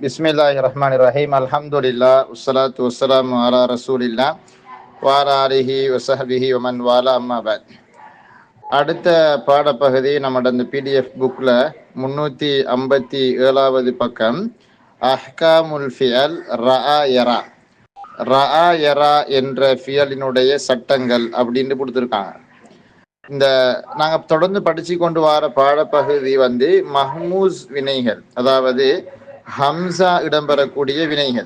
பிஸ்மில்லாஹிர் ரஹ்மானிர் ரஹீம். அல்ஹம்துலில்லாஹ் வஸ்ஸலாத்து வஸ்ஸலாமு அலா ரசூலில்லாஹ் வ அலா ஆலிஹி வஸஹ்பிஹி வமன் வாலா, அம்மா பஅத். அடுத்த பாடப்பகுதி நம்மளோட இந்த பிடிஎஃப் புக்கில் 357வது பக்கம், அஹ்காமுல் ஃபியல் ரஆ யரா. ரஆ யரா என்ற ஃபியலினுடைய சட்டங்கள் அப்படின்னு கொடுத்துருக்காங்க. இந்த நாங்கள் தொடர்ந்து படித்து கொண்டு வர பாடப்பகுதி மஹ்மூஸ் வினைகள், அதாவது ஹம்சா இடம்பெறக்கூடிய வினைகள்,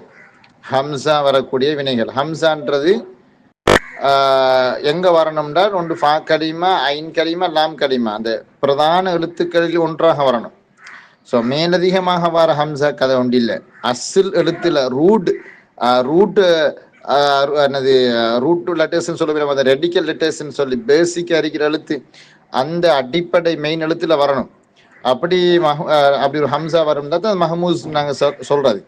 ஹம்சா வரக்கூடிய வினைகள். ஹம்சான்றது எங்க வரணும்னா ஒன்று ஃபா கலிமா, ஐன் கலிமா, லாம் கலிமா, அந்த பிரதான எழுத்துக்களில் ஒன்றாக வரணும். ஸோ மேலதிகமாக வர ஹம்சா கதை ஒன்று இல்லை. அசில் எழுத்துல ரூட் என்னது ரூட் லெட்டர்ஸ்ன்னு சொல்லுவோம், அந்த ரெடிக்கல் லெட்டர்ஸ்ன்னு சொல்லி பேசிக்காக இருக்கிற எழுத்து, அந்த அடிப்படை மெயின் எழுத்துல வரணும். அப்படி அப்படி ஒரு ஹம்சா வரும்னா தான் மஹமூஸ் நாங்கள் சொல்றது.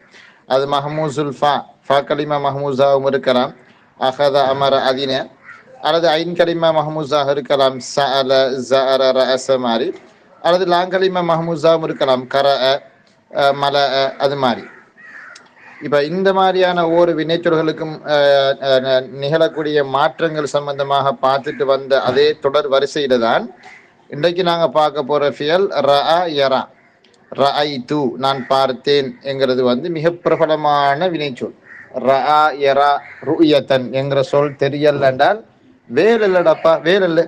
அது மஹமூசுல் ஃபா கலிமா மஹமூஸாகவும் இருக்கலாம், அஹத அமர அதின, அல்லது ஐன் கலிமா மஹமூஸாக இருக்கலாம், சஅல ஸஅர ரஅஸ மாதிரி, அல்லது லாங்கலிமா மஹமூஸாகவும் இருக்கலாம், கர மல அது மாதிரி. இப்போ இந்த மாதிரியான ஒவ்வொரு வினைச்சொற்களுக்கும் நிகழக்கூடிய மாற்றங்கள் சம்பந்தமாக பார்த்துட்டு வந்த அதே தொடர் வரிசையில தான் இன்றைக்கு நாங்கள் பார்க்க போற ஃபியல் ரஅ யரா. ரஅய்து நான் பார்த்தேன் என்கிறது மிக பிரபலமான வினைச்சொல். ரஅ யரா ருயத்தன் என்கிற சொல் தெரியல என்றால் வேல் இல்லடப்பா, வேல் இல்லை.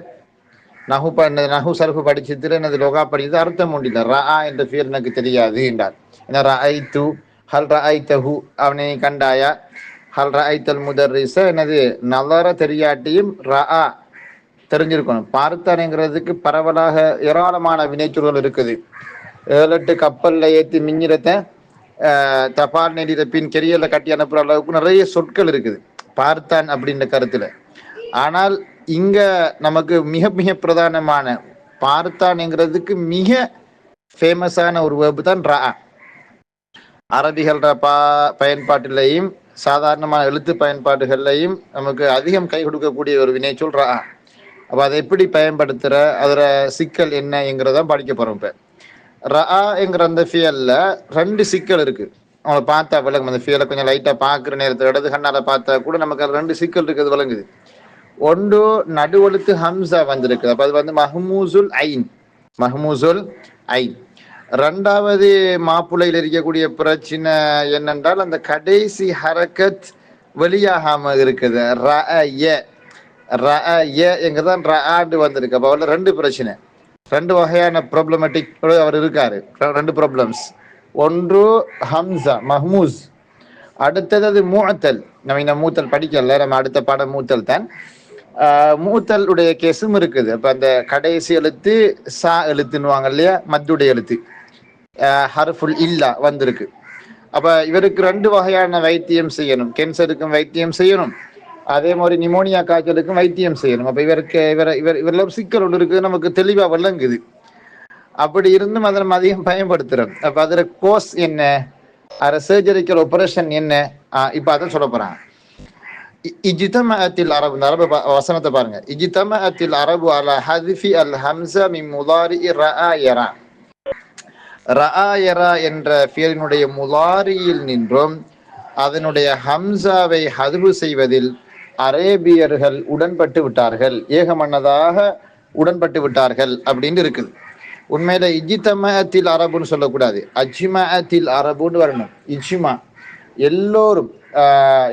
நகு சர்ஃபு படிச்சதுல எனது லொகா படிச்சது அர்த்தம் முடியல. ரஅ என்ற ஃபியல் எனக்கு தெரியாது என்றால் என்ன, ரஅய்து ஹல் ரஅய்தஹு அவனை கண்டாயா, ஹல் ரஅய்தல் முதர்ரிஸ எனது நலர தெரியாட்டியும் ரஅ தெரிஞ்சிருக்கணும். பார்த்தானேங்கிறதுக்கு பரவலாக ஏராளமான வினைச்சொற்கள் இருக்குது. 7-8 கப்பல்ல ஏற்றி மிஞ்சிரத்தை தபால் நெடித பின் கெரியல கட்டி அனுப்புற அளவுக்கு நிறைய சொற்கள் இருக்குது பார்த்தான் அப்படின்ற கருத்துல. ஆனால் இங்க நமக்கு மிக மிக பிரதானமான பார்த்தான்ங்கிறதுக்கு மிக ஃபேமஸான ஒரு வேர்பு தான் ரஅ. அரபிகள பயன்பாட்டிலையும் சாதாரணமான எழுத்து பயன்பாடுகள்லையும் நமக்கு அதிகம் கை கொடுக்கக்கூடிய ஒரு வினைச்சொல் ரஅ. அப்போ அதை எப்படி பயன்படுத்துகிற, அதில் சிக்கல் என்னங்கிறதான் படிக்க போகிறோம். இப்போ ரஅ என்கிற அந்த ஃபியல்ல 2 சிக்கல் இருக்குது. அவங்கள பார்த்தா விளங்கும். அந்த ஃபியலை கொஞ்சம் லைட்டாக பார்க்குற நேரத்தில் இடது கண்ணால் பார்த்தா கூட நமக்கு அது 2 சிக்கல் இருக்குது விளங்குது. ஒன்று நடுவெழுத்து ஹம்சா வந்திருக்குது, அப்போ அது மஹ்மூசுல் ஐன், மஹ்மூசுல் ஐன். 2வது மாப்புளையில் இருக்கக்கூடிய பிரச்சனை என்னென்றால் அந்த கடைசி ஹரக்கத் வெளியாகாம இருக்குது. ரஅய எங்கதான் ரஆண்டு வந்திருக்கு. அப்போ அவர்ல 2 பிரச்சனை, 2 வகையான ப்ராப்ளமேட்டிக் அவர் இருக்காரு. 2 ப்ராப்ளம்ஸ். ஒன்று ஹம்சா மஹ்மூஸ், அடுத்தது அது மூத்தல். நம்ம இந்த மூத்தல் படிக்கல, நம்ம அடுத்த பாடம் மூத்தல் தான். மூத்தல் உடைய கேஸும் இருக்குது. அப்ப அந்த கடைசி எழுத்து சா எழுத்துன்னுவாங்க இல்லையா, மத்துடைய எழுத்து ஹர்ஃபுல் இல்லா வந்திருக்கு. அப்ப இவருக்கு 2 வகையான வைத்தியம் செய்யணும். கேன்சருக்கும் வைத்தியம் செய்யணும், அதே மாதிரி நிமோனியா காய்ச்சலுக்கும் வைத்தியம் செய்யணும். அப்ப இவரெல்லாம் சிக்கல் ஒன்று இருக்குது, நமக்கு தெளிவா விளங்குது. அப்படி இருந்தும் அதை நம்ம அதிகம் பயன்படுத்துறோம். அப்ப அதுல கோர்ஸ் என்ன, அது சர்ஜரிக்கல் ஆபரேஷன் என்ன, இப்ப அதை சொல்ல போறாங்க. இஜ்தமஅத்தில் அரபு, இந்த அரபு வசனத்தை பாருங்க. இஜ்தமஅத்தில் அரபு அலா ஹத்ஃபி அல் ஹம்ஸா மின் முதாரி ரஆ யரா. ரஆ யரா என்ற ஃபியலினுடைய முதாரியில் நின்றும் அதனுடைய ஹம்சாவை ஹதுபு செய்வதில் அரேபியர்கள் உடன்பட்டு விட்டார்கள், ஏகமனதாக உடன்பட்டு விட்டார்கள் அப்படின்னு இருக்குது. உண்மையில இஜ்தமஅத்தில் அரபுன்னு சொல்லக்கூடாது, அஜ்மஅத்தில் அரபுன்னு வரணும். இஜ்மா எல்லோரும்.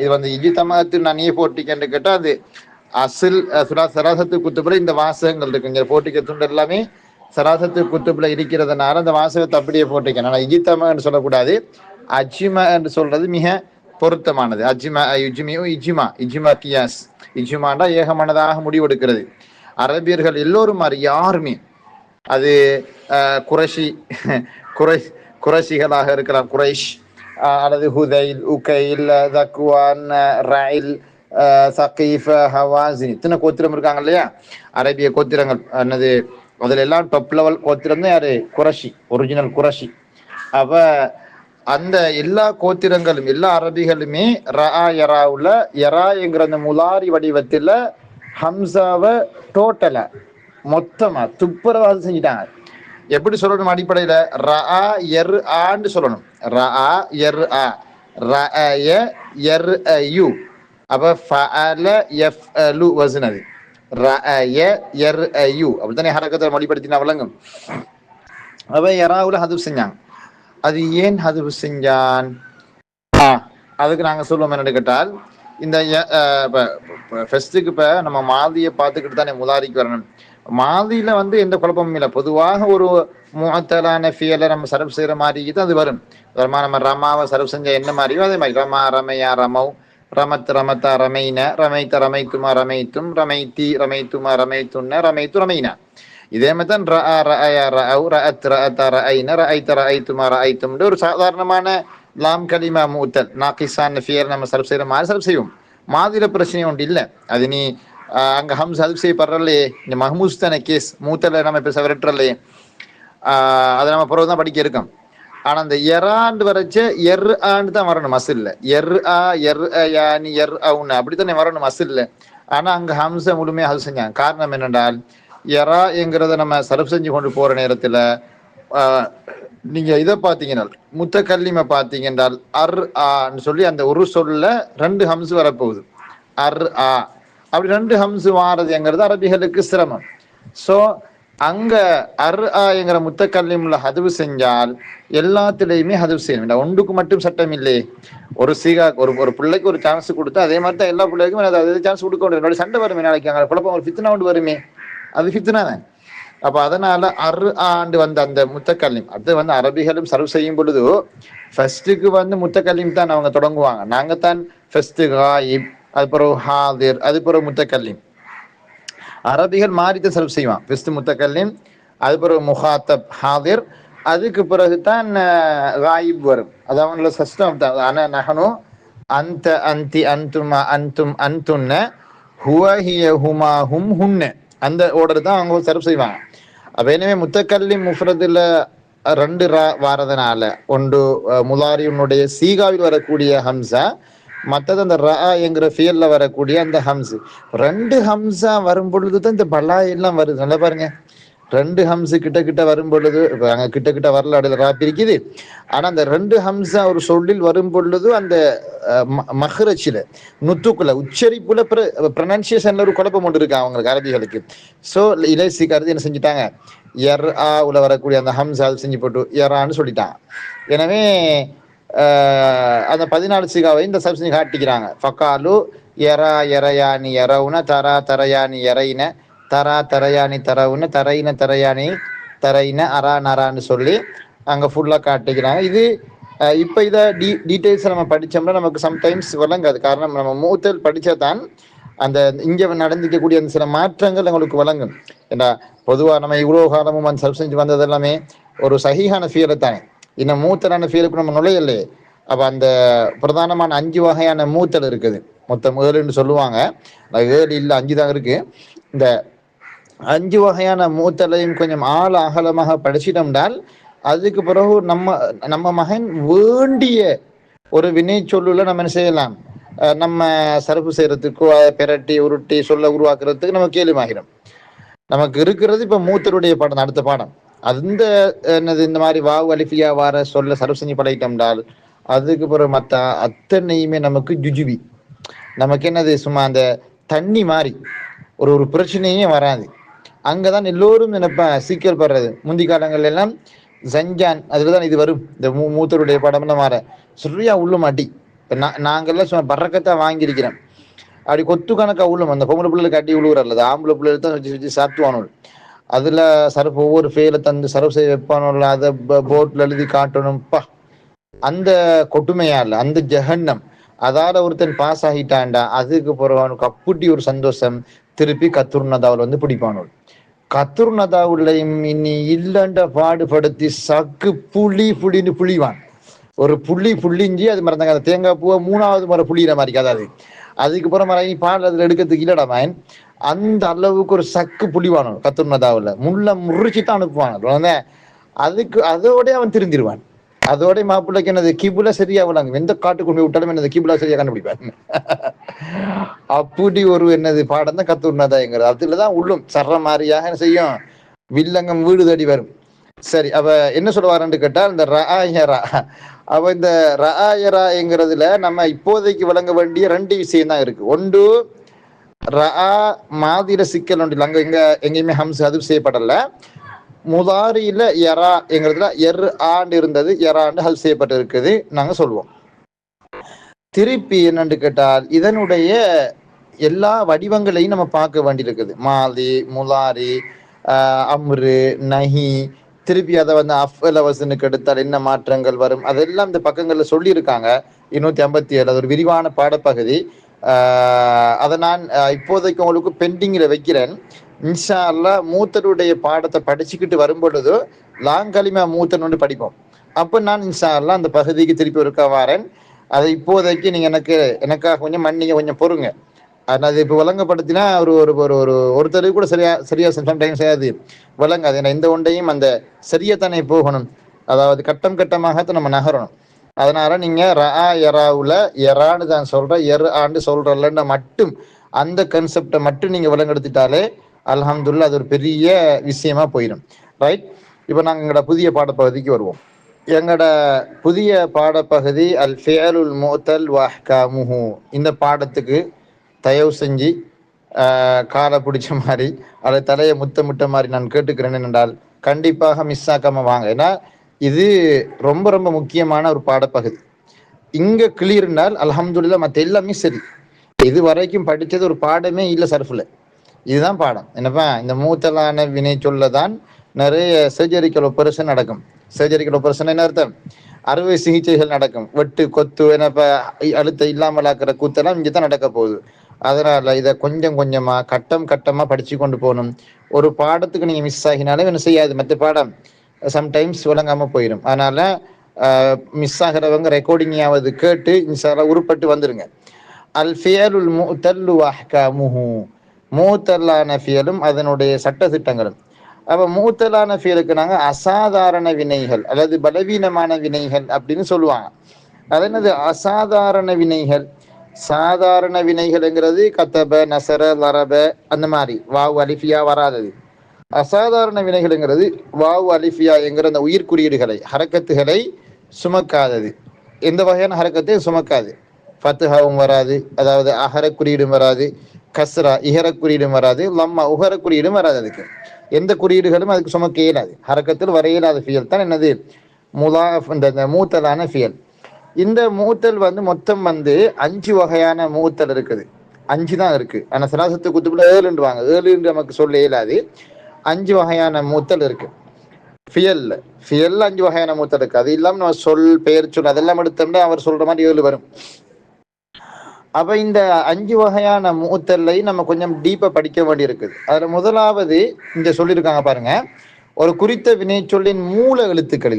இது இஜ்தமஅத்தில் நான் போட்டிக்கன்னு கேட்டால் அது அசில் சராசத்து குத்துப்புல இந்த வாசகங்கள் இருக்கு. இங்க போட்டிக்க துண்டு எல்லாமே சராசத்து குத்துப்புல இருக்கிறதுனால அந்த வாசகத்தை அப்படியே போட்டிக்கணும். ஆனால் இஜ்தமன்னு சொல்லக்கூடாது, அஜ்மா என்று சொல்றது மிக பொருத்தமானது. அஜ்மா யுஜ்மியு இஜ்மா, இஜ்மா கியாஸ். இஜ்மாண்டா ஏகமனதாக முடிவெடுக்கிறது. அரபியர்கள் எல்லோரும் யாருமே, அது குறைஷிகளாக இருக்கலாம், குறைஷ் அல்லது ஹுதைல், உகைல், தக்வான், ரயில், சகீஃப், ஹவாசின், இத்தனை கோத்திரம் இருக்காங்க இல்லையா அரபிய கோத்திரங்கள். என்னது அதுல எல்லாம் டாப் லெவல் கோத்திரம் தான் யாரு, குறைஷி, ஒரிஜினல் குறைஷி. அப்ப அந்த எல்லா கோத்திரங்களும் எல்லா அரபிகளுமே ரஆ யராவுல யரா என்கிற அந்த முலாரி வடிவத்துல ஹம்சாவை டோட்டலா மொத்தமா துப்புரவாதம் செஞ்சிட்டாங்க. எப்படி சொல்லணும் அடிப்படையில? ரஆ எர் ஆன்னு சொல்லணும். ரஆ எர் ஆ, ரஅய எர் யு. அப்ப ஃபஅல யஃப்அலு வஸ்ன் அது. ரஅய எர் யு அப்படித்தானே ஹரக்கத்தை மொழிப்படுத்தினா விளங்கும். அப்ப யராவுல ஹதுப் செஞ்சாங்க. அது ஏன் ஹதுப் செஞ்சான்? அதுக்கு நாங்க சொல்லுவோம் என்னன்னு கேட்டால், இந்த ஃபெஸ்ட்டுக்கு இப்ப நம்ம மாதியை பார்த்துக்கிட்டு தானே முதாரிக்கு வரணும். மாதியில வந்து எந்த குழப்பமும் இல்லை. பொதுவாக ஒரு முஅத்தலான ஃபியலை நம்ம சர்வ் செய்யற மாதிரி தான் அது வரும். நம்ம ரமாவை சர்வ் செஞ்ச என்ன மாதிரியோ அதே மாதிரி ரமா ரமையா ரமௌ, ரமத் ரமத்தா ரமைன, ரமைத்த ரமைத்துமா ரமைத்தும், ரமைத்தி ரமைத்துமா ரமைத்துன்ன, ரமைத்து ரமைனா. இதே மாதிரி தான் ரஅ ரஅயா ரஅவ், ரஅத் ரஅத்தா ரஅய்ன, ரஅய்த ரஅய்துமா ரஅய்தும்னு ஒரு சாதாரணமான லாம் கலிமா மூத்தல் நாக்கிசான் ஃபியர் நம்ம சர்வ் செய்யற மாதிரி சர்வ் செய்வோம். மாதிர பிரச்சனை ஒன்று இல்லை. அது நீ அங்க ஹம்ஸ் அது செய்யப்படுறல்லையே, இந்த மஹமூஸ் தானே கேஸ் மூத்தல நம்ம இப்ப விரட்டுறல்லையே, அதை நம்ம பிறகு தான் படிக்க இருக்கோம். ஆனா அந்த எராண்டு வரைச்ச எர் ஆண்டு தான் வரணும் மசில்ல. எர் ஆ எர் யானி எர் அவுன்னு அப்படித்தானே வரணும் மசில்ல. ஆனா அங்க ஹம்ச முழுமையா அது செஞ்சாங்க. காரணம் என்னென்றால், எரா என்கிறத நம்ம சர்வ் செஞ்சு கொண்டு போற நேரத்துல நீங்க இதை பார்த்தீங்கன்னா முத்தக்கல்லிமை பார்த்தீங்க என்றால் அர் ஆன்னு சொல்லி அந்த ஒரு சொல்ல 2 ஹம்ஸ் வரப்போகுது. அர் ஆ அப்படி 2 ஹம்ஸ் வாரதுங்கிறது அரபிகளுக்கு சிரமம். ஸோ அங்க அர் ஆ என்கிற முத்தக்கல்லிம்ல ஹதுவு செஞ்சால் எல்லாத்துலேயுமே ஹதுவு செய்யணும். ஒன்றுக்கு மட்டும் சட்டம் இல்லை. ஒரு சீகா ஒரு பிள்ளைக்கு ஒரு சான்ஸ் கொடுத்தா அதே மாதிரி தான் எல்லா பிள்ளைக்கும் அதே சான்ஸ் கொடுக்க முடியும். சண்டை வருமே நாளைக்கு, அங்கே குழப்பம் ஒரு ஃபித்னா ஒன்று வருமே, அது ஃபித்னா தான். அப்ப அதனால அர் ஆண்டு வந்த அந்த முத்தக்கல்லிம் அது வந்து அரபிகளும் சர்வ் செய்யும் பொழுது ஃபர்ஸ்ட்டுக்கு வந்து முத்தக்கல்லிம் தான் அவங்க தொடங்குவாங்க. நாங்க தான் ஃபர்ஸ்ட் காயிப், அது பிறகு ஹாதிர், அது பிறகு முத்தக்கல்லிம். அரபிகள் மாறித்தான் சர்வ் செய்வான். ஃபர்ஸ்ட் முத்தக்கல்லிம், அது பிறகு முஹாத்தப் ஹாதிர், அதுக்கு பிறகு தான் காயிப் வரும். அது அவங்களோட சிஸ்டம் தான். ஆனா நகனும் அந்த அந்தி அந்துமா அந்தும் அந்துன்ன ஹுவ ஹிய ஹுமா ஹும் ஹுன்ன, அந்த ஆர்டர் தான் அவங்க சர்வ் செய்வாங்க. அப்ப எனவே முத்தக்கல்லிம் முஃப்ரதுல 2 ரா வாரதுனால ஒன்று முலாரியுனுடைய சீகாவில் வரக்கூடிய ஹம்சா, மற்றது அந்த ரா என்கிற ஃபியல்ல வரக்கூடிய அந்த ஹம்ஸ். 2 ஹம்சா வரும் பொழுது தான் இந்த பலா எல்லாம் வருது. நல்லா பாருங்க, 2 ஹம்ஸ் கிட்ட கிட்ட வரும் பொழுது, அங்க கிட்ட கிட்ட வரல அடையில ரா பிரிக்குது. ஆனா அந்த 2 ஹம்சா ஒரு சொல்லில் வரும் பொழுது அந்த மஹ்ரஜில நுத்துக்குள்ள உச்சரிப்புல ப்ரொனன்சியேஷன்ல ஒரு குழப்பம் ஒன்று இருக்கு அவங்களுக்கு அரபிகளுக்கு. ஸோ இலேசிக்காரது என்ன செஞ்சுட்டாங்க, எர் ஆ உள்ள வரக்கூடிய அந்த ஹம்சா அது செஞ்சு போட்டு எரான்னு சொல்லிட்டாங்க. எனவே அந்த 14 சிகாவை இந்த சப்சினி காட்டிக்கிறாங்க. ஃபக்காலு எரா எரையானி எரவுன, தரா தரையானி எரைன, தரா தரையானி தரவுன, தரையின தரையானி தரையின, அரா நரான்னு சொல்லி அங்கே ஃபுல்லாக காட்டிக்கிறாங்க. இது இப்போ இதை டீட்டெயில்ஸ் நம்ம படித்தோம்னா நமக்கு சம்டைம்ஸ் விளங்காது. காரணம் நம்ம மூத்தல் படித்தா தான் அந்த இங்கே நடந்துக்கக்கூடிய அந்த சில மாற்றங்கள் எங்களுக்கு விளங்கும். ஏன்னா பொதுவாக நம்ம இவ்வளோ காலமும் அந்த சர்வ் செஞ்சு வந்தது எல்லாமே ஒரு சஹீஹான ஃபீலை தானே. இன்னும் மூத்தலான ஃபீலுக்கு நம்ம நுழையலையே. அப்போ அந்த பிரதானமான 5 வகையான மூத்தல் இருக்குது. மொத்தம் 7ன்னு சொல்லுவாங்க. 7 இல்லை 5 தான் இருக்கு. இந்த 5 வகையான மூத்தலையும் கொஞ்சம் ஆழ அகலமாக படிச்சிட்டோம்னால் அதுக்கு பிறகு நம்ம மகன் வேண்டிய ஒரு வினை சொல்லுல நம்ம என்ன செய்யலாம், நம்ம சரப்பு செய்யறதுக்கு பெரட்டி உருட்டி சொல்ல உருவாக்குறதுக்கு நம்ம கேள்விமாகிறோம். நமக்கு இருக்கிறது இப்ப மூத்தருடைய பாடம், அடுத்த பாடம். அந்த என்னது இந்த மாதிரி வாவு அலிஃபியா வார சொல்ல சரப்பு செஞ்சு பழகிட்டோம்னால் அதுக்கு பிறகு மற்ற அத்தனையுமே நமக்கு ஜுஜுபி. நமக்கு என்னது சும்மா அந்த தண்ணி மாதிரி ஒரு பிரச்சனையே வராது. அங்கதான் எல்லோரும் நினைப்பேன் சீக்கிரம் படுறது. முந்தி காலங்கள் எல்லாம் ஜஞ்சான் அதுலதான் இது வரும். இந்த மூத்தருடைய படம்லாம் மாற சரியா உள்ள மாட்டி. நாங்கெல்லாம் சும்மா பறக்கத்தான் வாங்கியிருக்கிறோம். அப்படி கொத்து கணக்கா உள்ளும் அந்த பொம்பளை பிள்ளைகளுக்கு அடி உழுவுறல்ல, ஆம்பளை பிள்ளைகள் தான் வச்சு வச்சு சாத்துவானோல். அதுல சரப்பு ஒவ்வொரு ஃபெயில தந்து சரவு செய்ய வைப்பானோல்ல, அதை போட்ல எழுதி காட்டணும்ப்பா. அந்த கொட்டுமையா இல்லை, அந்த ஜஹன்னம். அதால ஒருத்தன் பாஸ் ஆகிட்டான்டா, அதுக்கு போறவனுக்கு அப்படி ஒரு சந்தோஷம். திருப்பி கத்துர்னதாவில் வந்து பிடிப்பானோல். கத்துர்னதாவுலையும் இனி இல்லண்ட பாடுபடுத்தி சக்கு புளின்னு புளிவான். ஒரு புள்ளிஞ்சி அது மறந்தாங்க. அந்த தேங்காய் பூவை 3வது முறை புளிகிற மாதிரி அதாவது அதுக்கு அப்புறம் பாடல் அதுல எடுக்கிறதுக்கு இல்லடா மயன். அந்த அளவுக்கு ஒரு சக்கு புளிவானோ கத்துர்னதாவில் முள்ள முறிச்சுதான் அனுப்புவான். அதுக்கு அதோட அவன் திருந்திருவான். அதோட மாப்பிள்ளைக்கு என்னது கிபுல சரியா விளாங்க, எந்த காட்டு கொண்டு விட்டாலும் என்னது கிபுலா சரியா கண்டுபிடிப்பான். அப்படி ஒரு என்னது பாடம் தான் கத்துர்னதாங்கிறது. அதுலதான் உள்ளும் சர்ற மாதிரியாக செய்யும் வில்லங்கம் வீடு தேடி வரும். சரி, அப்ப என்ன சொல்லுவாருன்னு கேட்டா இந்த ரஆயரா. அப்ப இந்த ரஆயராங்கிறதுல நம்ம இப்போதைக்கு விளங்க வேண்டிய ரெண்டு விஷயம் தான் இருக்கு. ஒன்று ரஆ மாதிர சிக்கல் ஒன்று இல்லை, அங்க எங்க எங்கேயுமே ஹம்ஸ் அது செய்யப்படல. முதாரியில எரா என்கிறதுல ஆண்டு இருந்தது, எராண்டு ஹல் செய்யப்பட்டு இருக்குது நாங்க சொல்லுவோம். திருப்பி என்னன்னு கேட்டால் இதனுடைய எல்லா வடிவங்களையும் நம்ம பார்க்க வேண்டியிருக்குது. மாதி, முலாரி, அம்ரு, நஹி, திருப்பி அதை வந்து அஃப்அல வசனுக்கு எடுத்தால் என்ன மாற்றங்கள் வரும், அதெல்லாம் இந்த பக்கங்கள்ல சொல்லியிருக்காங்க. 257 அது ஒரு விரிவான பாடப்பகுதி. அதை நான் இப்போதைக்கு உங்களுக்கு பெண்டிங்கில் வைக்கிறேன். இன்ஷா அல்லா மூத்தருடைய பாடத்தை படிச்சுக்கிட்டு வரும் பொழுது லாங்கலிமா மூத்தன் ஒன்று படிப்போம். அப்போ நான் இன்ஷா அல்லா அந்த பகுதிக்கு திருப்பி ஒருக்கா வாரேன். அதை இப்போதைக்கு நீங்க எனக்காக கொஞ்சம் மன்னிங்க, கொஞ்சம் பொறுங்க. அது இப்போ வழங்கப்படுத்தினா ஒரு ஒரு ஒரு ஒரு ஒருத்தருக்கு கூட சரியா சம்டைம் செய்யாது வழங்காது. ஏன்னா இந்த ஒன்றையும் அந்த சரியத்தானே போகணும், அதாவது கட்டம் கட்டமாக நம்ம நகரணும். அதனால நீங்க எராவுல எரான்னு தான் சொல்றேன், ஆண்டு சொல்றலன்னு மட்டும் அந்த கன்செப்டை மட்டும் நீங்க விளங்கெடுத்துட்டாலே அல்ஹம்துலில்லாஹ் அது ஒரு பெரிய விஷயமா போயிடும். ரைட், இப்போ நாங்கள் எங்களோட புதிய பாடப்பகுதிக்கு வருவோம். எங்களோட புதிய பாடப்பகுதி அல் ஃபிஅலுல் முஅத்தல் வ அஹ்காமுஹு. இந்த பாடத்துக்கு தயவு செஞ்சு காலை பிடிச்ச மாதிரி அதை தலையை முத்த மாதிரி நான் கேட்டுக்கிறேன் என்றால் கண்டிப்பாக மிஸ் ஆக்காம வாங்க. ஏன்னா இது ரொம்ப ரொம்ப முக்கியமான ஒரு பாடப்பகுதி. இங்க கிளியர்னால் அல்ஹம்துலில்லாஹ் மற்ற எல்லாமே சரி. இது வரைக்கும் படித்தது ஒரு பாடமே இல்லை சர்ஃபில். இதுதான் பாடம். என்னப்பா, இந்த மூத்தலான வினை சொல்லதான் நிறைய சர்ஜரிக்கல் ஆபரேஷன் நடக்கும். சர்ஜரிக்கல் ஆபரேஷன் என்ன அர்த்தம்? அறுவை சிகிச்சைகள் நடக்கும். வெட்டு கொத்து என்னப்ப அழுத்த இல்லாமல் ஆக்கிற கூத்தெல்லாம் இங்கே தான் நடக்க போகுது. அதனால இதை கொஞ்சம் கொஞ்சமா கட்டம் கட்டமா படிச்சு கொண்டு போகணும். ஒரு பாடத்துக்கு நீங்க மிஸ் ஆகினாலும் என்ன செய்யாது, மற்ற பாடம் சம்டைம்ஸ் விளங்காம போயிடும். அதனால மிஸ் ஆகிறவங்க ரெக்கார்டிங்காவது கேட்டு இன்ஷால்லா உருப்பட்டு வந்துருங்க. அல் ஃபியலுல் முஅத்தல் வ அஹ்காமுஹு. மூத்தலான ஃபியலும் அதனுடைய சட்ட திட்டங்களும். அப்ப மூத்தலான ஃபியலுக்கு நாங்க அசாதாரண வினைகள் அல்லது பலவீனமான வினைகள் அப்படின்னு சொல்லுவாங்க. அது என்னது அசாதாரண வினைகள்? சாதாரண வினைகள்ங்கிறது கத்தப, நசர, லரப அந்த மாதிரி வாவு அலிஃபியா வராதது. அசாதாரண வினைகள்ங்கிறது வாவு அலிஃபியா என்கிற அந்த உயிர் குறியீடுகளை ஹரக்கத்துகளை சுமக்காதது. எந்த வகையான ஹரக்கத்தையும் சுமக்காது. ஃபத்துஹாவும் வராது, அதாவது அகர குறியீடும் வராது, கஸ்ரா இஹர குறியீடும் வராது, லம்மா உஹர குறியீடும் வராது. அதுக்கு எந்த குறியீடுகளும் அதுக்கு சுமக்க இயலாது. ஹரக்கத்தில் வர இயலாத ஃபியல் தான் என்னது முலாஃப், இந்த மூத்தலான ஃபியல். இந்த மூத்தல் வந்து மொத்தம் வந்து 5 வகையான மூத்தல் இருக்குது. 5 தான் இருக்கு. ஆனா சராசத்து குத்துப்புல 7 வாங்க, 7 நமக்கு சொல்ல இயலாது. 5 வகையான மூத்தல் இருக்கு ஃபியல். 5 வகையான மூத்தல் இருக்கு. அது இல்லாம நம்ம சொல், பெயர் சொல் அதெல்லாம் எடுத்தோம்னா அவர் சொல்ற மாதிரி 7 வரும். அப்ப இந்த 5 வகையான மூத்தல்லை நம்ம கொஞ்சம் டீப்பா படிக்க வேண்டி இருக்குது. அதுல முதலாவது இங்க சொல்லியிருக்காங்க பாருங்க, ஒரு குறித்த வினை சொல்லின் மூல எழுத்துக்கள்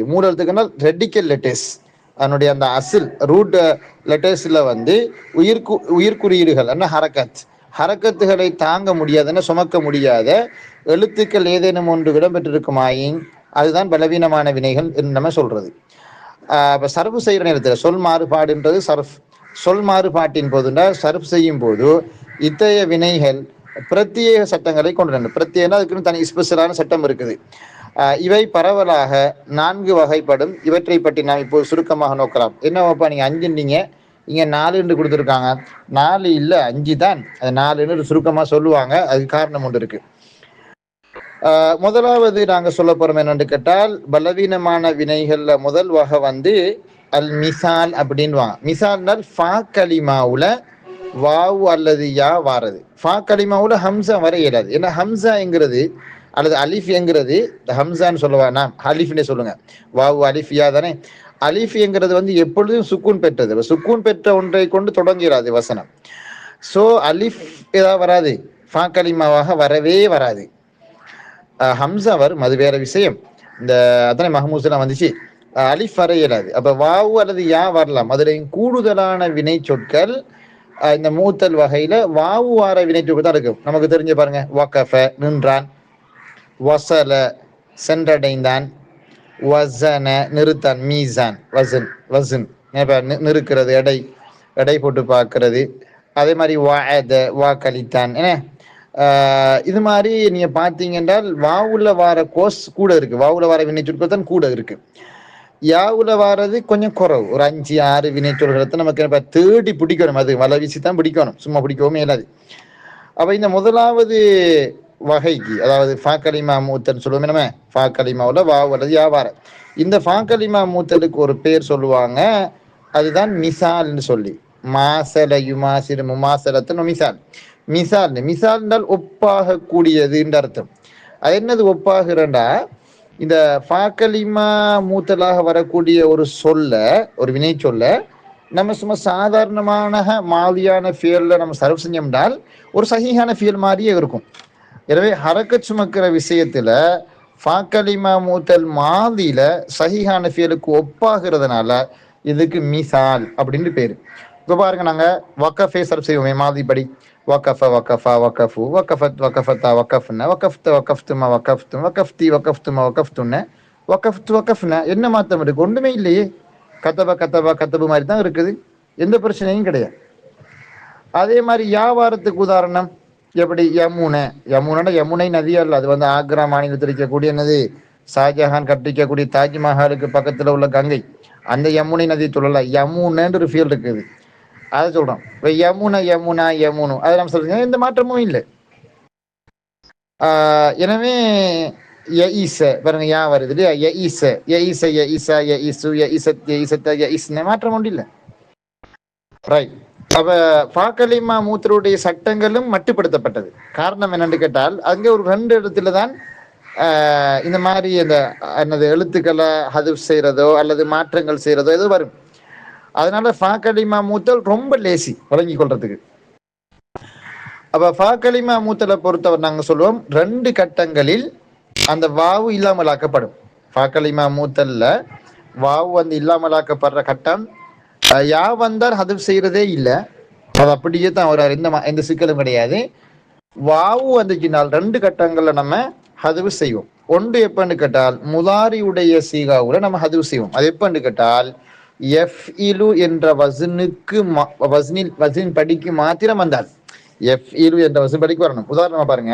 ரெடிக்கல் லெட்டர்ஸ், அதனுடைய அந்த அசில் ரூட் லெட்டர்ஸ்ல வந்து உயிர் குறியீடுகள் என்ன ஹரக்கத்துகளை தாங்க முடியாதுன்னு சுமக்க முடியாத எழுத்துக்கள் ஏதேனும் ஒன்று இடம்பெற்றிருக்குமாயின் அதுதான் பலவீனமான வினைகள் என்று நம்ம சொல்றது. இப்போ சர்ஃப் செய்கிற நேரத்தில் சொல் மாறுபாடுன்றது சொல் மாறுபாட்டின் போதுண்டா சர்ஃப் செய்யும் போது இத்தகைய வினைகள் பிரத்யேக சட்டங்களை கொண்டு பிரத்யேகம் அதுக்குன்னு தனி ஸ்பெஷலான சட்டம் இருக்குது. இவை பரவலாக 4 வகைப்படும். இவற்றை பற்றி நாம் இப்போ சுருக்கமாக நோக்கலாம். என்னவாப்பா நீங்க 5 இங்க 4 கொடுத்துருக்காங்க. 4 இல்லை 5 தான். அது 4 சுருக்கமா சொல்லுவாங்க. அதுக்கு காரணம் ஒன்று இருக்கு. முதலாவது நாங்க சொல்ல போறோம் என்னன்னு கேட்டால், பலவீனமான வினைகள்ல முதல் வகை வந்து அல் மிசால் அப்படின்வாங்க. மிசால்னால் ஃபா கலிமாவுல வாவு அல்லது யா வாரது. ஃபா கலிமாவுல ஹம்சா வர இயலாது. ஏன்னா ஹம்சாங்கிறது அல்லது அலிஃப் என்கிறது ஹம்சான்னு சொல்லுவானா, அலிஃப்னே சொல்லுங்க. வாவு அலிஃப் யா தானே. அலிஃப் என்கிறது வந்து எப்பொழுதும் சுக்கூன் பெற்றது. சுக்கூன் பெற்ற ஒன்றை கொண்டு தொடங்கிறாது வசனம். ஸோ அலிஃப் ஏதாவது வராது, ஃபா கலிமாவாக வரவே வராது. ஹம்சா வரும், அது வேற விஷயம். இந்த அத்தனை மஹமூஸ்லாம் வந்துச்சு, அலிஃப் வர இயலாது. அப்ப வாவு அல்லது யா வரலாம். அதுல கூடுதலான வினை சொற்கள் இந்த மூத்தல் வகையில வாவு வார வினை சொற்கள் தான் இருக்கும். நமக்கு தெரிஞ்ச பாருங்க, வகஃப நின்றான், வசல சென்றடைந்தான், வசன நிறுத்தான், மீசான் வசன் நிறுக்கிறது, எடை போட்டு பார்க்கறது. அதே மாதிரி வஅத வாக்களித்தான், என்ன இது மாதிரி நீங்க பார்த்தீங்க என்றால் வாவுல வார கோர்ஸ் கூட இருக்கு, வாவுல வார வினைச்சொற்கள் தான் கூட இருக்கு. யாவுல வாரது கொஞ்சம் குறவு, ஒரு 5-6 வினைச்சொற்களை நமக்கு இப்ப தேடி பிடிக்கணும், அது வலை வீசி தான் பிடிக்கணும், சும்மா பிடிக்கவும் இயலாது. அப்ப இந்த முதலாவது வகைக்கு, அதாவது ஃபாக்கலிமா மூத்தல் சொல்லுவோமே நம்ம, ஃபாக்கலிமாவில் வாவு அல்லது யாவார, இந்த ஃபாக்கலிமா மூத்தலுக்கு ஒரு பேர் சொல்லுவாங்க, அதுதான் மிசால்னு சொல்லி. மாசல யுமாசிறு முமாசலத்துன்னு மிசால். மிசால் என்றால் ஒப்பாக கூடியதுன்ற அர்த்தம். அது என்னது ஒப்பாகிறண்டா, இந்த ஃபாக்கலிமா மூத்தலாக வரக்கூடிய ஒரு சொல்ல, ஒரு வினை சொல்ல நம்ம சும்மா சாதாரணமான மாதிரியான ஃபியல்ல நம்ம சர்வ் செஞ்சோம்னால் ஒரு சஹீஹான ஃபியல் மாதிரியே இருக்கும். எனவே ஹரக்கத் சுமக்கிற விஷயத்துல ஃபாக்கலிமா மூத்தல் மாதியில சஹீஹான ஃபியலுக்கு ஒப்பாகிறதுனால இதுக்கு மிசால் அப்படின்னு பேரு. இப்போ பாருங்க, நாங்க வக்கஃபே சர்வ் செய்வோமே மாதிரி படி, வக்கஃப வக்கஃபா வக்கஃபு வக்கஃபத் வக்கஃபத்தா வக்கஃப்ன வக்கஃப்த வக்கஃப்துமா வக்கஃப்தும் வக்கஃப்தி வக்கஃப்துமா வக்கஃப்துன்ன வக்கஃப்து வக்கஃப்ன. என்ன மாற்றம் இருக்கு? ஒன்றுமே இல்லையே. கத்தபு மாதிரி தான் இருக்குது, எந்த பிரச்சனையும் கிடையாது. அதே மாதிரி வியாபாரத்துக்கு உதாரணம் எப்படி? யமுனை நதி அல்ல, அது வந்து ஆக்ரா மாநிலத்தில் இருக்கக்கூடிய என்னது, ஷாஜஹான் கட்டிக்கக்கூடிய தாஜ்மஹாலுக்கு பக்கத்துல உள்ள கங்கை, அந்த யமுனை நதி சொல்லல, யமுனன்னு ஒரு ஃபீல்டு இருக்குது, அதை சொல்றோம். யமுனு அதை நம்ம சொல்றோம், எந்த மாற்றமும் இல்லை. எனவே பாருங்க, யா வருது இல்லையா, மாற்றம் ஒன்று இல்லை. ரைட். அப்ப ஃபாக்கலிமா மூத்தருடைய சட்டங்களும் மட்டுப்படுத்தப்பட்டது. காரணம் என்னன்னு கேட்டால், அங்கே ஒரு 2 இடத்துல தான் இந்த மாதிரி அந்த என்னது எழுத்துக்களை ஹதுஃப் செய்யறதோ அல்லது மாற்றங்கள் செய்யறதோ ஏதோ வரும். அதனால ஃபாக்கலிமா மூத்தல் ரொம்ப லேசி வழங்கி கொள்றதுக்கு. அப்ப ஃபாக்கலிமா மூத்தலை பொறுத்தவர் நாங்க சொல்லுவோம், 2 கட்டங்களில் அந்த வாவு இல்லாமலாக்கப்படும். ஃபாக்கலிமா மூத்தல்ல வாவு வந்து இல்லாமலாக்கப்படுற கட்டம், யா வந்தால் ஹதுஃப் செய்யறதே இல்லை, அது அப்படியே தான் வர்றாரு, எந்த சிக்கலும் கிடையாது. வாவு வந்துச்சுனால் 2 கட்டங்கள்ல நம்ம ஹதுவு செய்வோம். ஒன்று எப்பன்னு கேட்டால் முதாரியுடைய சீகாவுல நம்ம ஹதுவு செய்வோம். அது எப்பன்னு கேட்டால் எஃப்இலு என்ற வசனுக்கு வசனின் படிக்கு மாத்திரம் வந்தால், எஃப்இலு என்ற வசன் படிக்கு வரணும். உதாரணமா பாருங்க,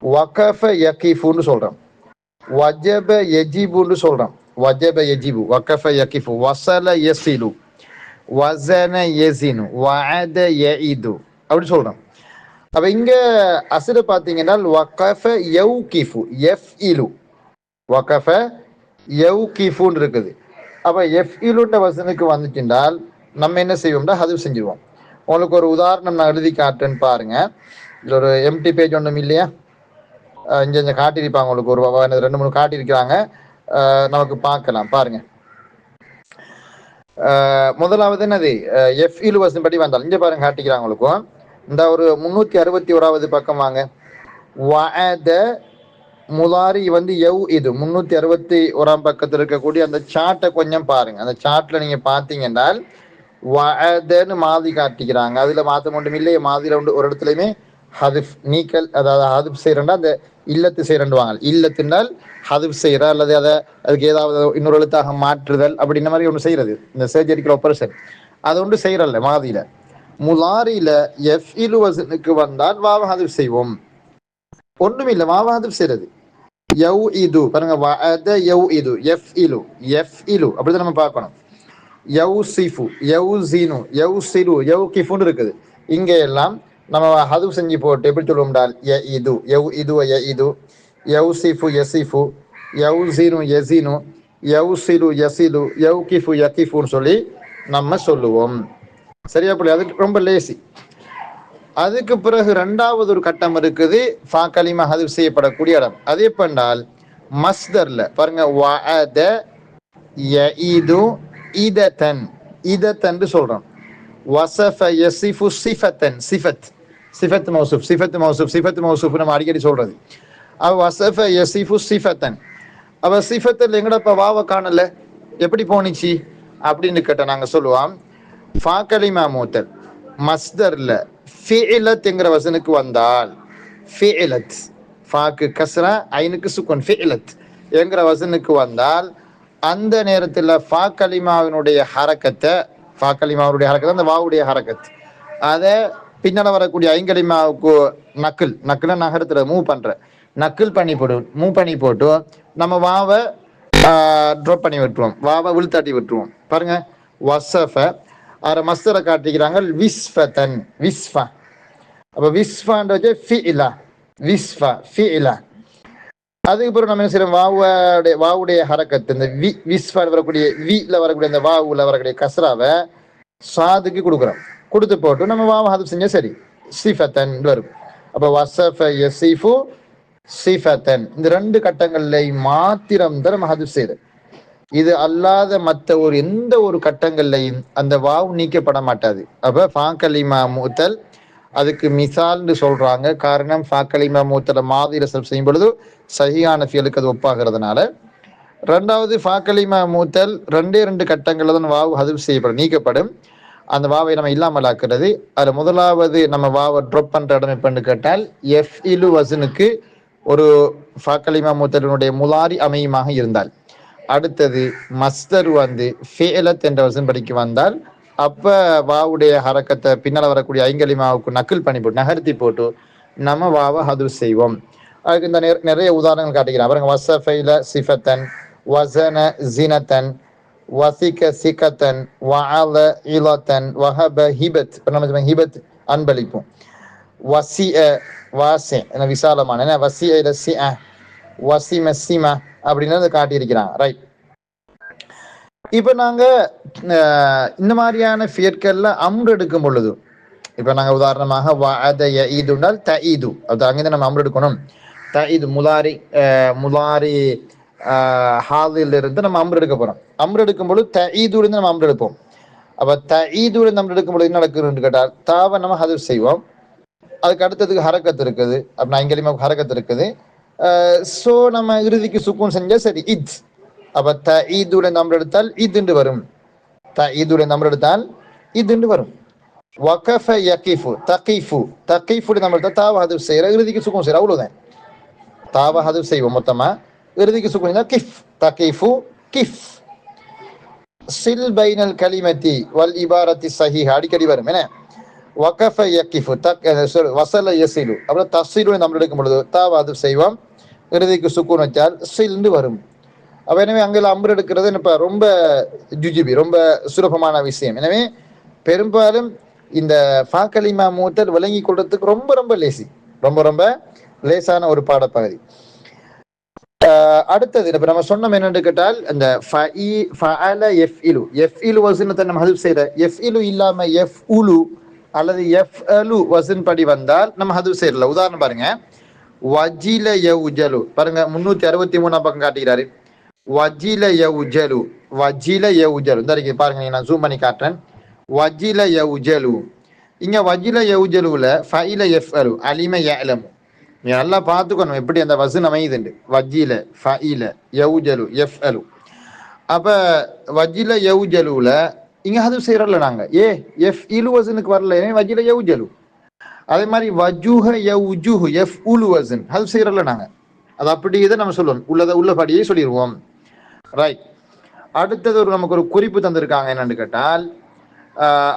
வகஃப யகிஃபுன்னு சொல்றோம், வஜப யஜிபுன்னு சொல்றோம், வஜப யஜிபு, வகஃப யகிஃபு, வஸல யஸிலு, வஸன யஸினு, வஅத யஇது அப்படி சொல்றோம். அப்ப இங்க அஸ்ல பாத்தீங்கன்னா வகஃப யௌகிஃபு, எஃப்இலு, வகஃப யௌகிஃபுன்னு இருக்குது. அப்ப எஃப்இலுன்ற வசனுக்கு வந்துட்டால் நம்ம என்ன செய்வோம்னா ஹதுஃப் செஞ்சிருவோம். உங்களுக்கு ஒரு உதாரணம் நான் எழுதி காட்டுன்னு பாருங்க. இதுல ஒரு எம்டி பேஜ் ஒன்றும் இல்லையா, இங்க காட்டியிருப்பாங்க உங்களுக்கு, ஒரு 2-3 காட்டியிருக்கிறாங்க, நமக்கு பார்க்கலாம் பாருங்க. முதலாவது என்னது, எஃப்இலு வசன் படி வந்தால் இங்க பாருங்க காட்டிக்கிறாங்க உங்களுக்கும். இந்த ஒரு 361வது பக்கம் வாங்க. வஅத முதாரி வந்து யவ், இது 361 பக்கத்தில் இருக்கக்கூடிய அந்த சார்ட்டை கொஞ்சம் பாருங்க. அந்த சார்ட்ல நீங்க பாத்தீங்கன்னா வஅதன்னு மாதி காட்டிக்கிறாங்க, அதுல மாத்தம் ஒன்றும் இல்லையே. மாதில ஒரு இடத்துலயுமே ஹதுஃப் நீக்கல், அதாவது ஹதுஃப் செய்யறா அந்த இல்லத்து செய்யறண்டு வாங்க, இல்லத்தினால் ஹதுஃப் செய்யற அல்லது அதுக்கு ஏதாவது இன்னொரு எழுத்தாக மாற்றுதல் அப்படி இந்த மாதிரி ஒன்று செய்யறது, இந்த சர்ஜரிக்கல் ஆபரேஷன், அது ஒன்று செய்யறல்ல மாதில. முலாரில எஃப்இலு வசனுக்கு வந்தால் வாவ ஹதுஃப் செய்வோம். ஒண்ணும் இல்லை, வாவ ஹதுஃப் செய்யறது. யவ் இது பாருங்க, வஅத யவ் இது, எஃப்இலு எஃப்இலு அப்படிதான் நம்ம பார்க்கணும். யௌசிஃபு, யௌசினு, யௌசிலு, யௌகிஃபுன்னு இருக்குது. இங்க எல்லாம் நம்ம ஹதுஃப் செஞ்சு போட்டு எப்படி சொல்லுவோம்டால் யஇது, யவ்இது யஇது, யௌசிஃபு யசிஃபு, யௌசினு யஸினு, யௌசிலு யஸிலு, யௌகிஃபு யகிஃபுன்னு சொல்லி நம்ம சொல்லுவோம். சரியா புள்ளி? அது ரொம்ப லேசி. அதுக்கு பிறகு 2வது ஒரு கட்டம் இருக்குது, ஃபா கலிமா ஹதுஃப் செய்யப்படக்கூடிய இடம். அது எப்பண்டால் மஸ்தர்ல பாருங்க, வஅத யஇது இததன், இதத்தன் சொல்றோம். வஸஃப யஸிஃபு சிஃபத்தன், சிஃபத் மௌசூஃப் நம்ம அடிக்கடி சொல்றது. அவ வஸஃப யஸிஃபு சிஃபத்தன். அவ சிஃபத்தில் எங்கடப்ப வாவ காணல, எப்படி போனிச்சு அப்படின்னு கேட்ட நாங்க சொல்லுவோம், ஃபா கலிமா மூத்தல் மஸ்தர்ல ஃபிஇலத் என்கிற வசனுக்கு வந்தால், ஃபிஇலத், ஃபாக்கு கஸ்ரா ஐனுக்கு சுக்குன், ஃபிஇலத் என்கிற வசனுக்கு வந்தால் அந்த நேரத்தில் ஃபா கலிமாவினுடைய ஹரக்கத்தை, ஃபா கலிமாவுடைய ஹரக்கத்தை அந்த வாவுடைய ஹரக்கத், அதை பின்னால வரக்கூடிய ஐங்கலிமாவுக்கு நக்குல நகரத்துல நக்கில் பண்ணி போட்டு நம்ம வாவை ட்ராப் பண்ணி விட்டுருவோம், வாவை விழுத்தாட்டி விட்டுருவோம். பாருங்க, வசஃப மஸ்தரை காட்டிக்கிறாங்க விஸ்ஃபதன், விஸ்ஃபா. அப்ப விஸ்ஃபான்றது ஃபிஇலா, விஸ்ஃபா ஃபிஇலா. அதுக்கப்புறம் நம்ம என்ன செய்யறோம், வாவுடைய ஹரக்கத்து, இந்த விஸ்ஃபான் வரக்கூடிய வில வரக்கூடிய அந்த வாவுல வரக்கூடிய கஸ்ராவை சாதுக்கு கொடுக்குறோம். கொடுத்து போட்டு நம்ம வாவை ஹதப் செஞ்சா சரி, சிஃபத்தன் வரும். அப்ப வசஃப யஸிஃபு சிஃபத்தன், இந்த 2 கட்டங்களை மாத்திரம் தான் நம்ம ஹதப் செய்யுது. இது அல்லாத மற்ற எந்த ஒரு கட்டங்கள்லையும் அந்த வாவு நீக்கப்பட மாட்டாது. அப்ப ஃபாக்கலிமா மூத்தல் அதுக்கு மிசால்னு சொல்றாங்க. காரணம், ஃபாக்கலிமா மூத்தல மாதிரி செய்யும் பொழுது சஹியான ஃபியலுக்கு அது ஒப்பாகிறதுனால. 2வது ஃபாக்கலிமா மூத்தல் 2 கட்டங்கள்ல தான் வாவு ஹதப் செய்யப்படும், நீக்கப்படும். அந்த வாவை நம்ம இல்லாமல் ஆக்குறது. அது முதலாவது நம்ம வாவை ட்ராப் பண்ற இடம் எப்பன்னு கேட்டால் எஃப் இலு வசனுக்கு ஒரு ஃபாக்கலிமா மூத்தலினுடைய முலாரி அமையுமாக இருந்தால். அடுத்தது மஸ்தர் ஃபேலத் என்ற வசன் படிக்க வந்தால் அப்ப வாவுடைய ஹரக்கத்தை பின்னால் வரக்கூடிய ஐங்கலிமாவுக்கு நக்கில் பண்ணி போட்டு நகர்த்தி போட்டு நம்ம வாவை ஹது செய்வோம். அதுக்கு இந்த நிறைய உதாரணங்கள் காட்டுகிறேன். பாருங்க, வசஃபைல சிஃபத்தன், வசன ஜினத்தன், வசிக சிகத்தன், வஅல இலத்தன், வஹப ஹிபத். நம்ம ஹிபத் அன்பளிப்போம். வசிஅ வாசி விசாலமான, வசிஅ இல சிஅ, வசிம சிம அப்படின்னு காட்டியிருக்கிறாங்க. ரைட். இப்ப நாங்க இந்த மாதிரியான ஃபியற்கள்ல அம்ரு எடுக்கும் பொழுது, இப்ப நாங்க உதாரணமாக வஅத யஈதுனால் தஈது, அது அங்கே நம்ம அம்ரு எடுக்கணும். தஈது முலாரி ஹாலில் இருந்து நம்ம அம்ரு எடுக்க போறோம். அம்ரு எடுக்கும் பொழுது தஈதுல இருந்து நம்ம அம்ரு எடுப்போம். அப்ப தஈதுல நம்ம எடுக்கும் பொழுது என்ன நடக்குதுன்னு கேட்டால் தாவை நம்ம ஹதப் செய்வோம். அதுக்கு அடுத்ததுக்கு ஹரக்கத்து இருக்குது, அப்படின்னா இங்கேயுமே ஹரக்கத்து இருக்குது. சோ நம்ம இறுதிக்கு சுக்கூன் செஞ்சா சரி, இத். அப்ப தஈதுல நம்ம எடுத்தால் இதுண்டு வரும், தஈதுல நம்ம எடுத்தால் இதுண்டு வரும். வகஃப யகிஃபு தகீஃபு, தகீஃபுல நம்ம எடுத்தா தாவ ஹதப் செய்யற, இறுதிக்கு சுக்கூன் செய்யற, அவ்வளவுதான். தாவ ஹதப் செய்வோம் மொத்தமா, இறுதிக்கு சுக்கூன் கிஃப், தகீஃபு கிஃப். சில் பைனல் கலிமத்தி வல் இபாரத்தி சஹீஹா அடிக்கடி வரும். என்ன, வகஃப யகிஃபு வஸல யஸிலு, அப்புறம் தஃஸீலு நம்ம எடுக்கும் பொழுது தாவ ஹதப் செய்வோம், இறுதிக்கு சுக்கூன் வச்சால் சில்னு வரும். அப்ப எனவே அங்கெல்லாம் அம்பர் எடுக்கிறது இப்ப ரொம்ப ஜுஜிபி, ரொம்ப சுலபமான விஷயம். எனவே பெரும்பாலும் இந்த ஃபாக்கலிமா மூத்தல் விளங்கி கொள்றதுக்கு ரொம்ப ரொம்ப லேசி, ரொம்ப லேசான ஒரு பாடப்பகுதி. அடுத்தது இப்ப நம்ம சொன்னோம் என்னன்னு கேட்டால், அந்த எஃப்இலு வசனத்தை நம்ம ஹதப் செய்யற, எஃப்இலு இல்லாம எஃப்உலு அல்லது எஃப்அலு வசன் படி வந்தால் நம்ம ஹதப் செய்யறல. உதாரணம் பாருங்க, வஜில யவுஜலு, பாருங்க 363 பக்கம் காட்டுகிறாரு. வஜில யவுஜலு, வஜில யவுஜலு இந்த இருக்கு பாருங்க, நான் ஜூம் பண்ணி காட்டுறேன். வஜில யவுஜலு, இங்க வஜில யவுஜலுல ஃபஇல யஃப்அலு அலிம யஅலமு. நீ நல்லா பார்த்துக்கணும் எப்படி அந்த வசன் அமையுதுண்டு. வஜில ஃபஇல யவுஜலு யஃப்அலு. அப்ப வஜில யவுஜலுல இங்க அது செய்யறல நாங்க எஃப்இலு வசனுக்கு வரல, வஜில யவுஜலு. அதே மாதிரி வஜுஹ யவுஜுஹு யஃப்உலு வசன் அது செய்யறல நாங்க, அது அப்படி இதை நம்ம சொல்லணும், உள்ளபடியே சொல்லிடுவோம். ரைட். அடுத்தது நமக்கு ஒரு குறிப்பு தந்திருக்காங்க என்னன்னு கேட்டால்,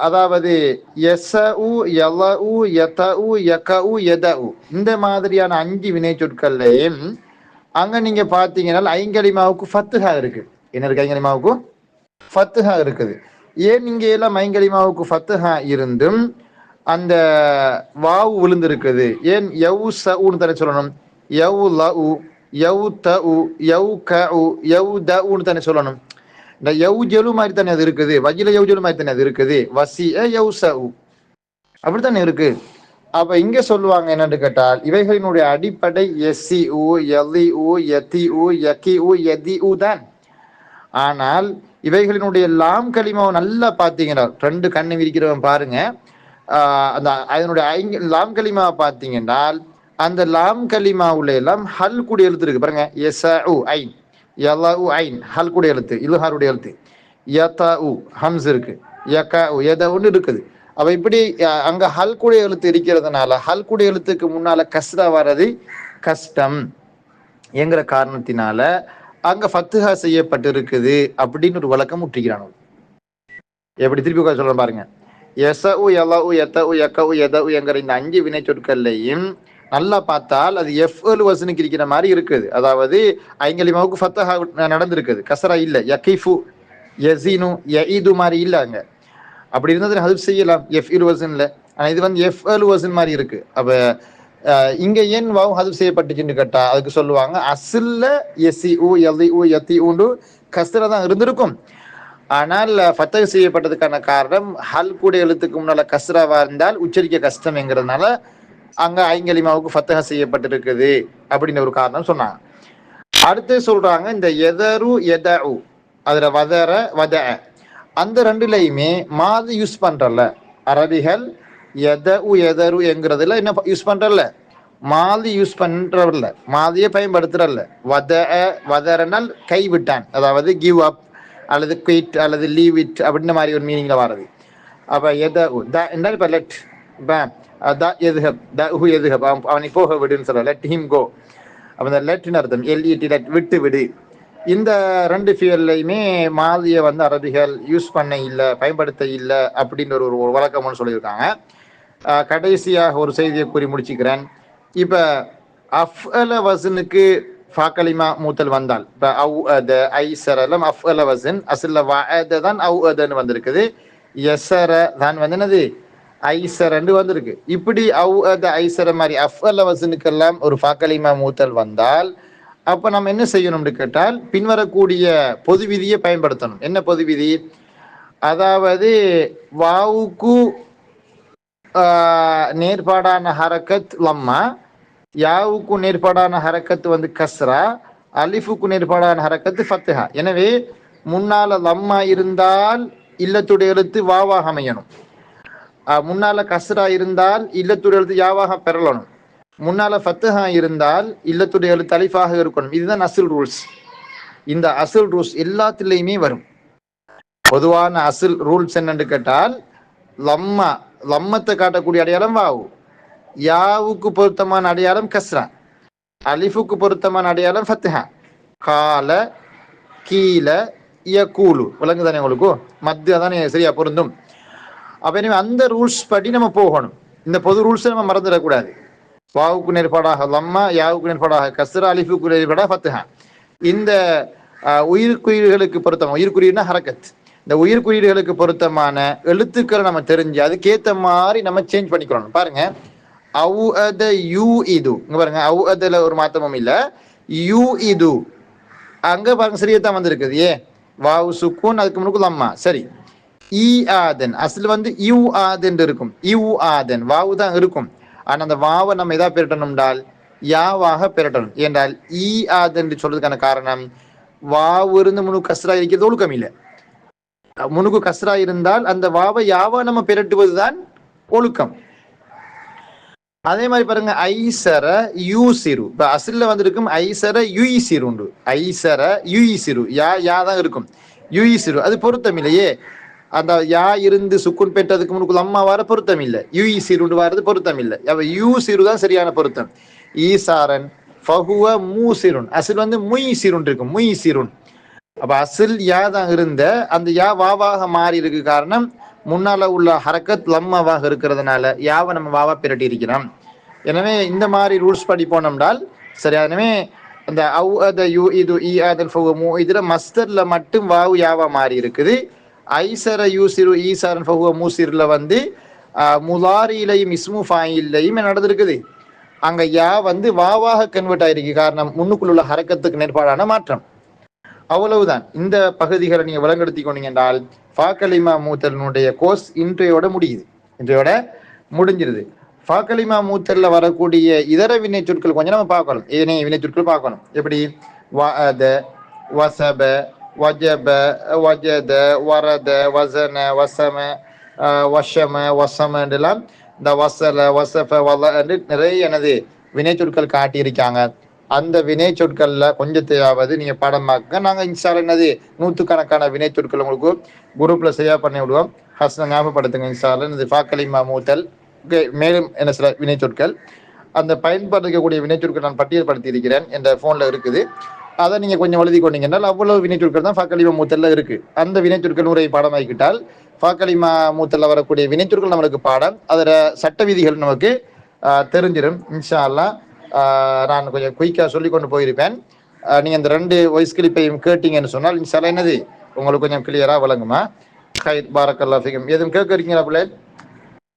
அதாவது இந்த மாதிரியான 5 வினை சொற்கள்லையும் அங்க நீங்க பாத்தீங்கன்னா ஐங்கலிமாவுக்கு ஃபத்துஹா இருக்கு. என்ன இருக்கு? ஐங்கலிமாவுக்கு ஃபத்துஹா இருக்குது. ஏன் இங்க எல்லாம் ஐங்கலிமாவுக்கு ஃபத்துஹா இருந்தும் அந்த வாவு விழுந்திருக்குது? ஏன் யவு சவுன்னு தானே சொல்லணும், யவு லஉ யவு தஉ யவு கஉ யவு தஉன்னு தானே சொல்லணும். இந்த யவுஜலு மாதிரி தானே அது இருக்குது, வஜில யவுஜலு மாதிரி தானே அது இருக்குது, வசிஅ யவுசஉ அப்படித்தானே இருக்கு. அப்ப இங்க சொல்லுவாங்க என்னன்னு கேட்டால், இவைகளினுடைய அடிப்படை யஸிஉ யலிஉ யதிஉ யகிஉ யதிஉ தான். ஆனால் இவைகளினுடைய லாம் கலிமாவை நல்லா பார்த்தீங்கன்னா, 2 கண்ணு விரிக்கிறவன் பாருங்க, அந்த அதனுடைய லாம் கலிமாவை பார்த்தீங்கன்னா அந்த லாம் கலிமாவுல எல்லாம் ஹல் கூடிய எழுத்து இருக்கு பாருங்க. யஸஉ ஐன், யலஉ ஐன் ஹல் கூடிய எழுத்து, இல்ஹாருடைய எழுத்து. யதஉ ஹம்ஸ் இருக்கு, யகஉ யதஉன்னு இருக்குது. அப்ப இப்படி அங்க ஹல் கூடிய எழுத்து இருக்கிறதுனால ஹல் கூடிய எழுத்துக்கு முன்னால கஸ்ரா வர்றது கஷ்டம் என்கிற காரணத்தினால அங்க ஃபத்துஹா செய்யப்பட்டிருக்குது அப்படின்னு ஒரு வழக்கம் முற்றிக்கிறானோ. எப்படி திருப்பி சொல்றேன் பாருங்க. எசஉ யலஉ யதஉ யகஉ யதஉ என்கிற இந்த 5 வினை சொற்கள்லையும் நல்லா பார்த்தால் அது எஃப்அல் வசனுக்கு இருக்கிற மாதிரி இருக்குது. அதாவது ஐங்கலிமாவுக்கு ஃபத்தஹா நடந்திருக்குது, கசரா இல்ல. யகிஃபு யஸீனு யஈது மாதிரி இல்ல. அங்க அப்படி இருந்தது ஹதுப் செய்யலாம் எஃப் இரு வசன்ல. ஆனா இது வந்து எஃப்அல் வசன் மாதிரி இருக்கு. அப்ப இங்க ஏன் வாவ் ஹதுப் செய்யப்பட்டுச்சுன்னு கேட்டா அதுக்கு சொல்லுவாங்க அசில்ல யஸிஉ யலிஉ யதிஉ கஸ்ரா தான் இருந்திருக்கும். ஆனால் ஃபத்தஹ் செய்யப்பட்டதுக்கான காரணம் ஹல் கூட எழுத்துக்கு முன்னால கஸ்ராவா இருந்தால் உச்சரிக்க கஷ்டம்ங்கிறதுனால அங்க ஐங்கலிமாவுக்கு ஃபத்தஹ் செய்யப்பட்டிருக்குது அப்படின்னு ஒரு காரணம் சொன்னாங்க. அடுத்து சொல்றாங்க இந்த எதரு எதஉ, அதுல வதர வத அந்த ரெண்டுலையுமே மாது யூஸ் பண்றல அரபிகள். எதஉ எதரு என்கிறதுல என்ன யூஸ் பண்றல, மாதி யூஸ் பண்றல, மாதியை பயன்படுத்துறல. வத வதரனால் கைவிட்டான், அதாவது கிவ் அப் அல்லது குயிட் அல்லது லீவ் இட் அப்படின்ற மாதிரி ஒரு மீனிங்ல வர்றது. அப்ப எதஉ த என்றால் இப்ப லெட், அவனை போக விடுன்னு சொல்ல, லெட் ஹிம் கோ. அப்ப இந்த லெட்னு அர்த்தம் எல்இடி, லெட் விட்டு விடு. இந்த ரெண்டு ஃபியர்லையுமே மாதியை வந்து அரபிகள் யூஸ் பண்ண இல்லை, பயன்படுத்த இல்லை அப்படின்னு ஒரு வழக்கம்னு சொல்லியிருக்காங்க. கடைசியாக ஒரு செய்தியை கூறி முடிச்சுக்கிறேன். இப்ப அஃஅல வசனுக்கு ஃபாக்கலிமா மூத்தல் வந்தால் இப்ப அவு அத ஐசரம் அஃஅல வசன் அசில்ல வஅத தான் அவு அதன்னு வந்திருக்குது. யஸர தான் வந்து என்னது ஐசரன்னு வந்திருக்கு. இப்படி அவு அத ஐசர மாதிரி அஃஅல வசனுக்கெல்லாம் ஒரு ஃபாக்கலிமா மூத்தல் வந்தால் அப்ப நம்ம என்ன செய்யணும்னு கேட்டால் பின்வரக்கூடிய பொது விதியை பயன்படுத்தணும். என்ன பொது விதி? அதாவது வாவுக்கு நேர்பாடான ஹரக்கத் லம்மா, யாவுக்கு நேர்பாடான ஹரக்கத்து வந்து கஸ்ரா, அலிஃபுக்கு நேர்பாடான ஹரக்கத்து ஃபத்ஹா. எனவே முன்னால லம்மா இருந்தால் இல்லத்துடைய எழுத்து வாவாக அமையணும். முன்னால கஸ்ரா இருந்தால் இல்லத்துடைய எழுத்து யாவாக பெறலணும். முன்னால ஃபத்ஹா இருந்தால் இல்லத்துடைய எழுத்து அலிஃபாக இருக்கணும். இதுதான் அசில் ரூல்ஸ். இந்த அசில் ரூல்ஸ் எல்லாத்திலையுமே வரும். பொதுவான அசில் ரூல்ஸ் என்னன்னு கேட்டால் லம்மா, லம்மத்தை காட்டக்கூடிய அடையாளம் வாவு, யாவுக்கு பொருத்தமான அடையாளம் கஸ்ரா, அலிஃபுக்கு பொருத்தமான அடையாளம் ஃபத்ஹா, கால கீல யகூலு. விளங்கு தானே உங்களுக்கு? மத்திய தானே சரியா பொருந்தும். அப்ப எனவே அந்த ரூல்ஸ் படி நம்ம போகணும். இந்த பொது ரூல்ஸை நம்ம மறந்துடக்கூடாது. வாவுக்கு நேர்பாடாக லம்மா, யாவுக்கு நேர்பாடாக கஸ்ரா, அலிஃபுக்கு நேர்பாடாக ஃபத்ஹா. இந்த உயிர்க்குயிர்களுக்கு பொருத்தமான, உயிர்க்குயிர்னா ஹரக்கத், இந்த உயிர்க்குயிர்களுக்கு பொருத்தமான எழுத்துக்களை நம்ம தெரிஞ்சு அதுக்கேற்ற மாதிரி நம்ம சேஞ்ச் பண்ணிக்கிறோம். பாருங்க அவு அத யூ இது, இங்க பாருங்க அவு அதுல ஒரு மாற்றமும் இல்ல. யூ இது அங்க பாருங்க சரியத்தான் வந்திருக்குது. ஏ வாவு சுக்கூன் அதுக்கு முன்னுக்கு லம்மா சரி. இ ஆதன் அசல் வந்து யூ ஆதன் இருக்கும். யூ ஆதன் வாவு தான் இருக்கும். ஆனா அந்த வாவை நம்ம எதா பெறட்டணும்டால் யாவாக பெறட்டணும். ஏன்றால் இ ஆதன் சொல்றதுக்கான காரணம் வாவு இருந்து முன்னுக்கு கஸ்ரா இருக்கிறது ஒழுக்கம் இல்லை. முன்னுக்கு கஸ்ரா இருந்தால் அந்த வாவை யாவா நம்ம பெரட்டுவதுதான் ஒழுக்கம். அதே மாதிரி பாருங்க ஐசர யூ சிறு, இப்ப அசில்ல வந்திருக்கும் ஐசர யுஇ சிறு உண்டு. ஐசர யுஇ சிறு யா தான் இருக்கும். யுஇ சிறு அது பொருத்தம் இல்லையே. அந்த யா இருந்து சுக்குன் பெற்றதுக்கு முன்னுக்கு அம்மா வர பொருத்தம் இல்லை. யுஇ சிறு வர்றது பொருத்தம் இல்லை. அப்ப யூ சிறு தான் சரியான பொருத்தம். ஈசாரன் ஃபஹுவ மூசிருன், அசில் வந்து முய் சிறுன் இருக்கும். முய் சிறுன். அப்ப அசில் யா தான் இருந்த அந்த யா வாவாக மாறி இருக்கு. காரணம் முன்னால உள்ள ஹரக்கத் லம்மாவாக இருக்கிறதுனால யாவை நம்ம வாவா பிரட்டி இருக்கிறோம். எனவே இந்த மாதிரி ரூல்ஸ் படி போனோம்னால் சரி. எனவே அந்த அவு அத யூ இது இ அதல் ஃபஹுவ மூ இதுல மஸ்தர்ல மட்டும் வாவு யாவா மாறி இருக்குது. ஐசர யூசிரு ஈசாரன் ஃபஹுவ மூசிர்ல வந்து முலாரியிலையும் இஸ்மு ஃபாயிலையும் நடந்திருக்குது. அங்க யா வந்து வாவாக கன்வெர்ட் ஆயிருக்கு. காரணம் முன்னுக்குள்ள ஹரக்கத்துக்கு நேர்பாடான மாற்றம். அவ்வளவுதான். இந்த பகுதிகளை நீங்க விளங்கெடுத்தி கொண்டீங்க என்றால் ஃபாக்கலிமா மூத்தலினுடைய கோர்ஸ் இன்றையோட முடியுது. இன்றையோட முடிஞ்சிருது. ஃபாக்கலிமா மூத்தல்ல வரக்கூடிய இதர வினை சொற்கள் கொஞ்சம் நம்ம பார்க்கணும். ஏனைய வினை சொற்கள் பார்க்கணும். எப்படி வஅத, வசப, வஜப, வஜத, வரத, வசன, வசம, வஷம, வசம என்றெல்லாம் இந்த வசல, வசஃப, வல என்று நிறைய எனது வினை சொற்கள் காட்டியிருக்காங்க. அந்த வினை சொற்கள்ல கொஞ்சத்தையாவது நீங்க பாடமாக்க. நாங்க இன்ஷால்லா என்னது நூற்றுக்கணக்கான வினை சொற்கள் உங்களுக்கு குரூப்ல சரியா பண்ணி விடுவோம். ஹசன் ஞாபகப்படுத்துங்க இன்ஷால்லா. இந்த ஃபாக்கலிமா மூத்தல் மேலும் என்ன சில வினை சொற்கள் அந்த பயன்படுத்தக்கூடிய வினை சொற்கள் நான் பட்டியல்படுத்தி இருக்கிறேன். என்ற போன்ல இருக்குது. அதை நீங்க கொஞ்சம் எழுதி கொண்டீங்கன்னா அவ்வளவு வினைச்சொற்கள் தான் ஃபக்கலிமா மூத்தல்ல இருக்கு. அந்த வினைச்சொற்கள் உரை பாடமாக்கிட்டால் ஃபக்கலிமா மூத்தல்ல வரக்கூடிய வினைச்சொற்கள் நம்மளுக்கு பாடம், அதோட சட்ட விதிகள் நமக்கு தெரிஞ்சிடும் இன்ஷா அல்லாஹ். நான் கொஞ்சம் குயிக்காக சொல்லி கொண்டு போயிருப்பேன். நீங்க இந்த 2 வாய்ஸ் கிளிப்பையும் கேட்டீங்கன்னு சொன்னால் இன்ஷா அல்லாஹ் என்னது உங்களுக்கு கொஞ்சம் கிளியரா விளங்குமா? ஹைர் பாரக்கல்லாஹு ஃபீக்கும். எதுவும் கேட்க இருக்கீங்களா பிள்ளை?